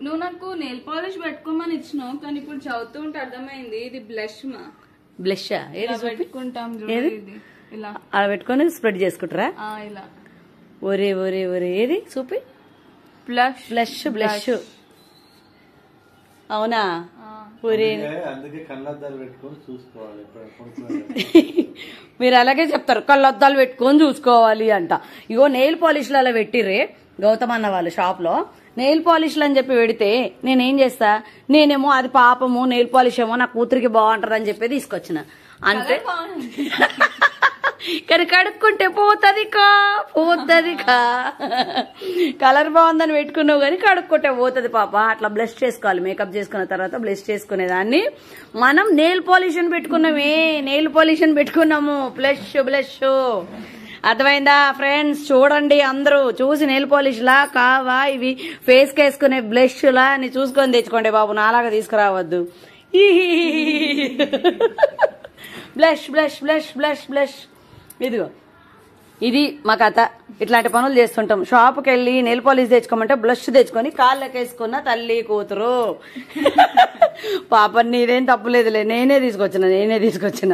నువ్వు నాకు nail polish పెట్టుకోమని ఇచ్చినావు, కానీ ఇప్పుడు చదువుతూ ఉంటే అర్థమైంది ఇది బ్లష్ మా. బ్లష్ పెట్టుకుంటాం ఇలా అలా పెట్టుకొని స్ప్రెడ్ చేసుకుంటారా? ఇలా. ఒరే ఒరే ఒరే ఏది చూపి. Blush blush blush. అవునా? ఒరే మీరు అలాగే చెప్తారు, కళ్ళద్దాలు పెట్టుకొని చూసుకోవాలి అంట. ఇగో నెయిల్ పాలిష్లు అలా పెట్టిర్రే గౌతమ్ అన్న వాళ్ళు షాప్ లో. నెయిల్ పాలిష్లు అని చెప్పి పెడితే నేనేం చేస్తా, నేనేమో అది పాపము నెయిల్ పాలిష్ ఏమో నా కూతురికి బాగుంటది అని చెప్పి తీసుకొచ్చిన అంతే. కానీ కడుక్కుంటే పోతుంది కలర్ బాగుందని పెట్టుకున్నావు కానీ కడుక్కుంటే పోతుంది పాప. అట్లా బ్లష్ చేసుకోవాలి. మేకప్ చేసుకున్న తర్వాత బ్లష్ చేసుకునేదాన్ని. మనం నెయిల్ పాలిష్ అని పెట్టుకున్నామే, నెయిల్ పాలిష్ అని పెట్టుకున్నాము. బ్లష్ బ్లష్ అర్థమైందా ఫ్రెండ్స్? చూడండి అందరూ చూసి నెయిల్ పాలిష్ లా కావా ఇవి ఫేస్ కి వేసుకునే బ్లష్ లా అని చూసుకొని తెచ్చుకోండి బాబు, నాలాగా తీసుకురావద్దు. Blush blush blush blush blush. ఇదిగో ఇది మా కథ. ఇట్లాంటి పనులు చేస్తుంటాం. షాప్కి వెళ్ళి నెయిల్ పాలిష్ తెచ్చుకోమంటే బ్లష్ తెచ్చుకొని కాళ్ళకి వేసుకున్న తల్లి కూతురు. పాప నీదేం తప్పులేదులే, నేనే తీసుకొచ్చిన.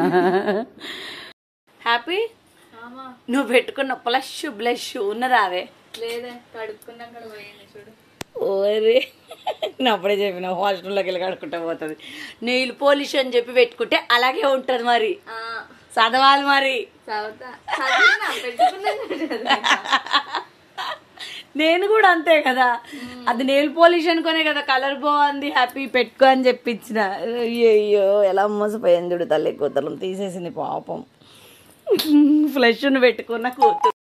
హ్యాపీ నువ్వు పెట్టుకున్న బ్లష్ బ్లష్ ఉన్నదావే? లేదే, కడుక్కున్నాక పోయింది చూడు. ఓరే నేను అప్పుడే చెప్పిన హాస్టల్లోకి వెళ్ళి కడుక్కుంటా పోతుంది. నెయిల్ పాలిష్ అని చెప్పి పెట్టుకుంటే అలాగే ఉంటది. మరి చదవాలి మరి. నేను కూడా అంతే కదా, అది నెయిల్ పాలిష్ అనుకునే కదా కలర్ బాగుంది హ్యాపీ పెట్టుకో అని చెప్పించిన. అయ్యో ఎలా మోసపోయింది చూడు తల్లి కూతురు తీసేసింది పాపం. ఫ్లెష్ ను పెట్టుకున్న కూతురు.